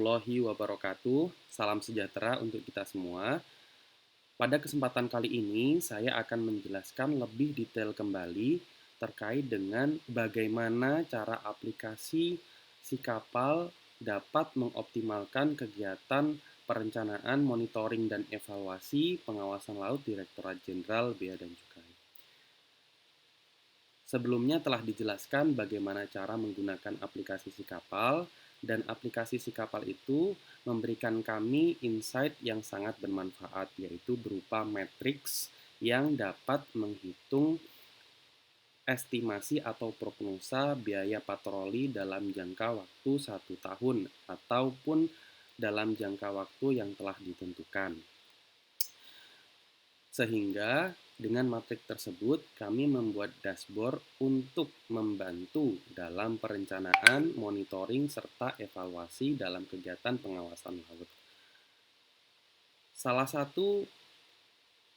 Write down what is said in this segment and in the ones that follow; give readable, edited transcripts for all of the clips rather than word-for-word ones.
Warahmatullahi wabarakatuh. Salam sejahtera untuk kita semua. Pada kesempatan kali ini, saya akan menjelaskan lebih detail kembali terkait dengan bagaimana cara aplikasi si kapal dapat mengoptimalkan kegiatan perencanaan, monitoring, dan evaluasi pengawasan laut Direktorat Jenderal Bea dan Cukai. Sebelumnya telah dijelaskan bagaimana cara menggunakan aplikasi si kapal, dan aplikasi si kapal itu memberikan kami insight yang sangat bermanfaat, yaitu berupa matriks yang dapat menghitung estimasi atau prognosa biaya patroli dalam jangka waktu 1 tahun ataupun dalam jangka waktu yang telah ditentukan. Sehingga dengan matrik tersebut kami membuat dashboard untuk membantu dalam perencanaan, monitoring, serta evaluasi dalam kegiatan pengawasan laut. Salah satu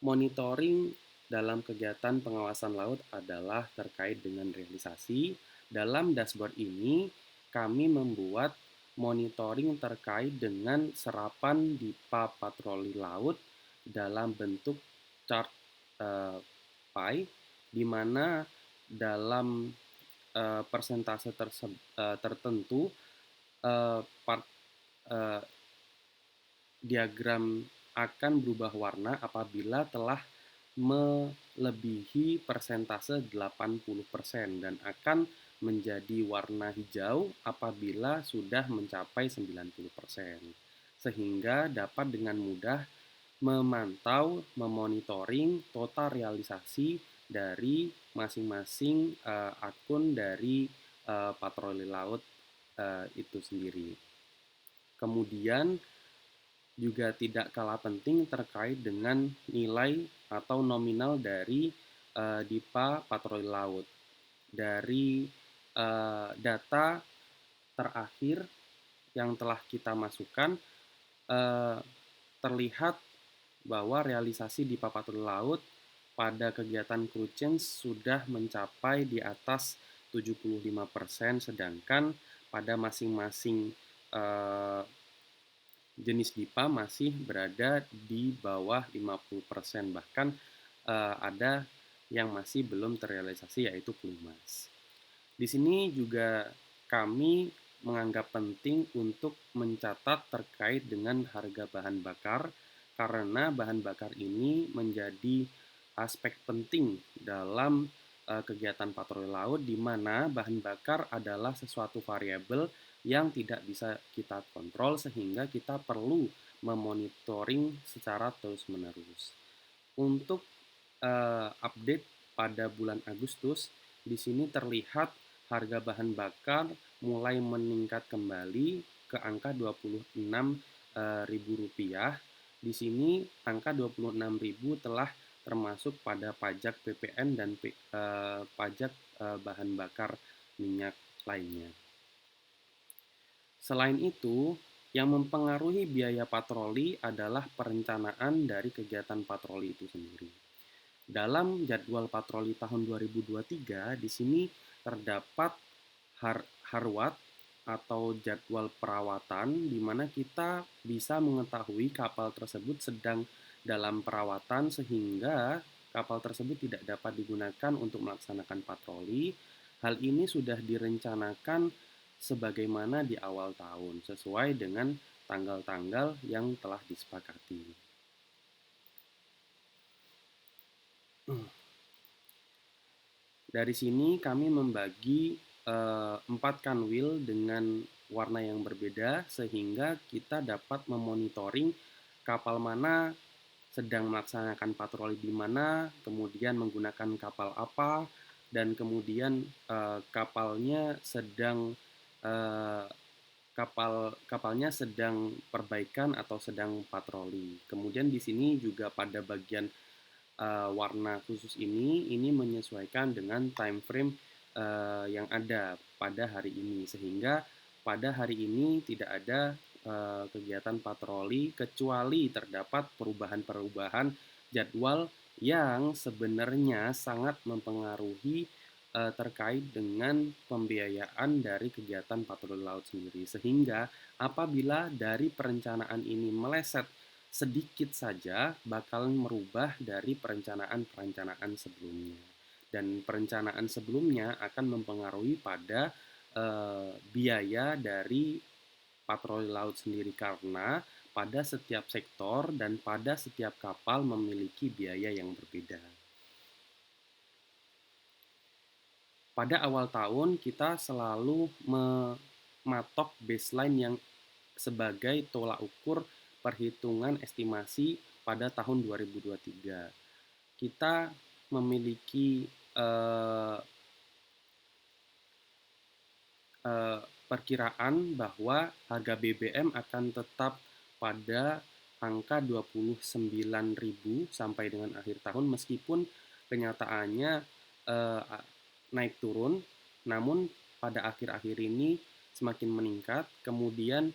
monitoring dalam kegiatan pengawasan laut adalah terkait dengan realisasi. Dalam dashboard ini kami membuat monitoring terkait dengan serapan DIPA patroli laut dalam bentuk chart pie, di mana dalam persentase tertentu part diagram akan berubah warna apabila telah melebihi persentase 80% dan akan menjadi warna hijau apabila sudah mencapai 90%. Sehingga dapat dengan mudah memantau, memonitoring total realisasi dari masing-masing akun dari patroli laut itu sendiri. Kemudian juga tidak kalah penting terkait dengan nilai atau nominal dari DIPA patroli laut. Dari data terakhir yang telah kita masukkan, terlihat bahwa realisasi DIPA patroli laut pada kegiatan crew change sudah mencapai di atas 75%, sedangkan pada masing-masing jenis DIPA masih berada di bawah 50%, bahkan ada yang masih belum terrealisasi, yaitu pelumas. Di sini juga kami menganggap penting untuk mencatat terkait dengan harga bahan bakar, karena bahan bakar ini menjadi aspek penting dalam kegiatan patroli laut, di mana bahan bakar adalah sesuatu variabel yang tidak bisa kita kontrol, sehingga kita perlu memonitoring secara terus-menerus. Untuk update pada bulan Agustus, di sini terlihat harga bahan bakar mulai meningkat kembali ke angka Rp26.000. Di sini angka 26.000 telah termasuk pada pajak PPN dan pajak bahan bakar minyak lainnya. Selain itu, yang mempengaruhi biaya patroli adalah perencanaan dari kegiatan patroli itu sendiri. Dalam jadwal patroli tahun 2023, di sini terdapat harwat atau jadwal perawatan, di mana kita bisa mengetahui kapal tersebut sedang dalam perawatan, sehingga kapal tersebut tidak dapat digunakan untuk melaksanakan patroli. Hal ini sudah direncanakan sebagaimana di awal tahun, sesuai dengan tanggal-tanggal yang telah disepakati. Dari sini kami membagi 4 kanwil dengan warna yang berbeda, sehingga kita dapat memonitoring kapal mana sedang melaksanakan patroli di mana, kemudian menggunakan kapal apa, dan kemudian kapalnya sedang perbaikan atau sedang patroli. Kemudian di sini juga pada bagian warna khusus ini menyesuaikan dengan time frame yang ada pada hari ini, sehingga pada hari ini tidak ada kegiatan patroli kecuali terdapat perubahan-perubahan jadwal yang sebenarnya sangat mempengaruhi terkait dengan pembiayaan dari kegiatan patroli laut sendiri. Sehingga apabila dari perencanaan ini meleset sedikit saja, bakalan merubah dari perencanaan-perencanaan sebelumnya. Dan perencanaan sebelumnya akan mempengaruhi pada biaya dari patroli laut sendiri, karena pada setiap sektor dan pada setiap kapal memiliki biaya yang berbeda. Pada awal tahun kita selalu mematok baseline yang sebagai tolak ukur perhitungan estimasi pada tahun 2023. Kita memiliki eh, eh, perkiraan bahwa harga BBM akan tetap pada angka 29.000 sampai dengan akhir tahun, meskipun kenyataannya eh, naik turun, namun pada akhir-akhir ini semakin meningkat. Kemudian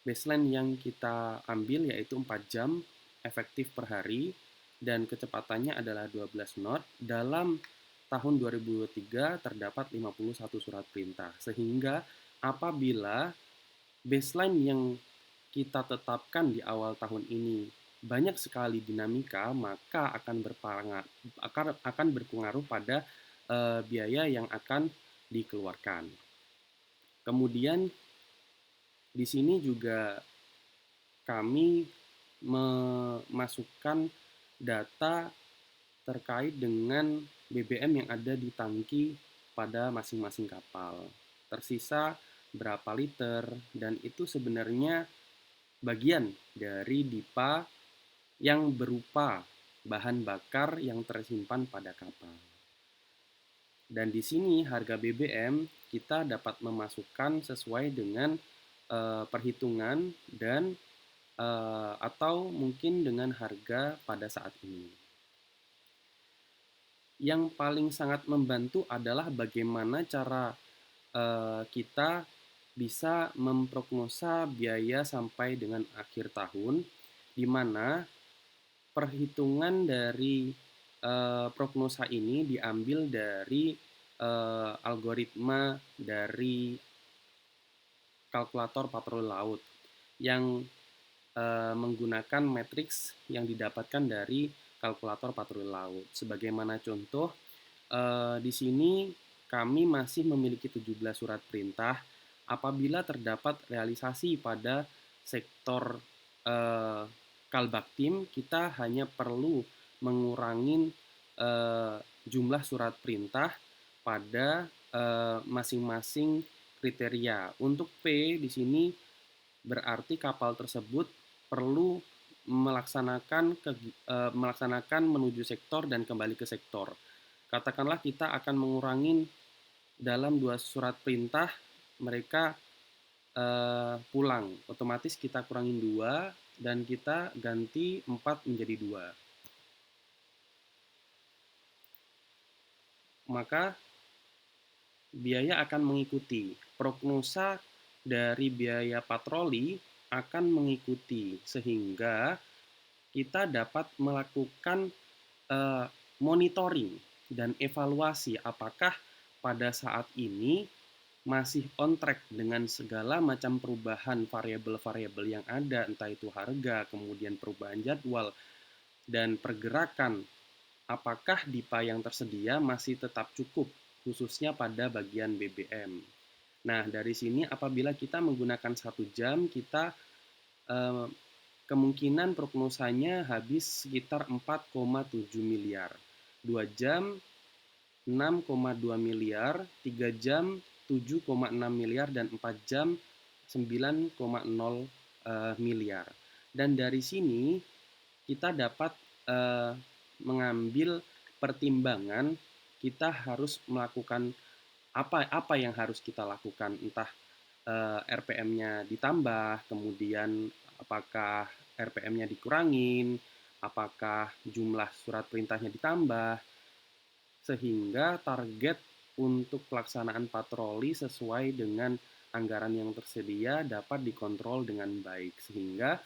baseline yang kita ambil yaitu 4 jam efektif per hari dan kecepatannya adalah 12 knot. Dalam tahun 2023 terdapat 51 surat perintah, sehingga apabila baseline yang kita tetapkan di awal tahun ini banyak sekali dinamika, maka akan berpengaruh pada biaya yang akan dikeluarkan. Kemudian di sini juga kami memasukkan data terkait dengan BBM yang ada di tangki pada masing-masing kapal. Tersisa berapa liter, dan itu sebenarnya bagian dari DIPA yang berupa bahan bakar yang tersimpan pada kapal. Dan di sini harga BBM kita dapat memasukkan sesuai dengan perhitungan dan atau mungkin dengan harga pada saat ini. Yang paling sangat membantu adalah bagaimana cara kita bisa memprognosa biaya sampai dengan akhir tahun, di mana perhitungan dari prognosa ini diambil dari algoritma dari kalkulator patroli laut yang menggunakan matriks yang didapatkan dari kalkulator patroli laut. Sebagaimana contoh, di sini kami masih memiliki 17 surat perintah. Apabila terdapat realisasi pada sektor Kalbaktim, kita hanya perlu mengurangi jumlah surat perintah pada masing-masing kriteria. Untuk P di sini berarti kapal tersebut perlu melaksanakan menuju sektor dan kembali ke sektor. Katakanlah kita akan mengurangi dalam 2 surat perintah, mereka pulang, otomatis kita kurangin 2 dan kita ganti 4 menjadi 2. Maka biaya akan mengikuti. Prognosa dari biaya patroli akan mengikuti, sehingga kita dapat melakukan monitoring dan evaluasi apakah pada saat ini masih on track dengan segala macam perubahan variabel-variabel yang ada, entah itu harga, kemudian perubahan jadwal, dan pergerakan. Apakah DIPA yang tersedia masih tetap cukup, khususnya pada bagian BBM. Nah, dari sini apabila kita menggunakan 1 jam, kita kemungkinan prognosanya habis sekitar 4,7 miliar. 2 jam 6,2 miliar, 3 jam 7,6 miliar, dan 4 jam 9,0 miliar. Dan dari sini kita dapat mengambil pertimbangan kita harus melakukan apa yang harus kita lakukan, entah RPM-nya ditambah, kemudian apakah RPM-nya dikurangin, apakah jumlah surat perintahnya ditambah, sehingga target untuk pelaksanaan patroli sesuai dengan anggaran yang tersedia dapat dikontrol dengan baik, sehingga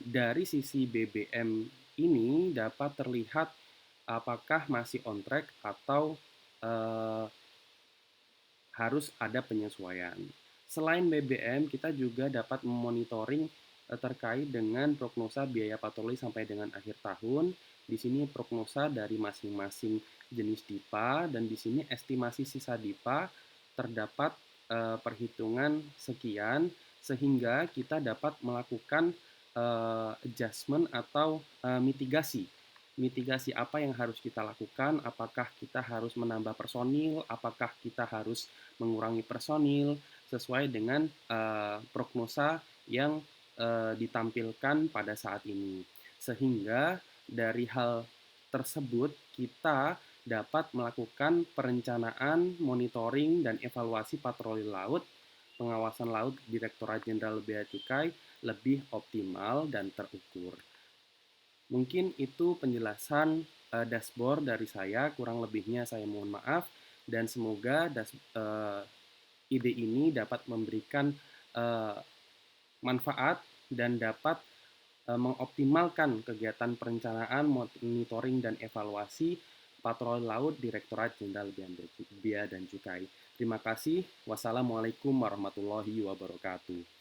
dari sisi BBM ini dapat terlihat apakah masih on track atau eh, harus ada penyesuaian. Selain BBM, kita juga dapat memonitoring terkait dengan prognosa biaya patroli sampai dengan akhir tahun. Di sini prognosa dari masing-masing jenis DIPA dan di sini estimasi sisa DIPA terdapat perhitungan sekian sehingga kita dapat melakukan adjustment atau mitigasi. Mitigasi apa yang harus kita lakukan? Apakah kita harus menambah personil? Apakah kita harus mengurangi personil sesuai dengan prognosa yang ditampilkan pada saat ini. Sehingga dari hal tersebut kita dapat melakukan perencanaan, monitoring, dan evaluasi patroli laut, pengawasan laut Direktorat Jenderal Bea Cukai lebih optimal dan terukur. Mungkin itu penjelasan dashboard dari saya, kurang lebihnya saya mohon maaf, dan semoga ide ini dapat memberikan uh, manfaat dan dapat mengoptimalkan kegiatan perencanaan, monitoring, dan evaluasi patroli laut Direktorat Jenderal Bea dan Cukai. Terima kasih. Wassalamualaikum warahmatullahi wabarakatuh.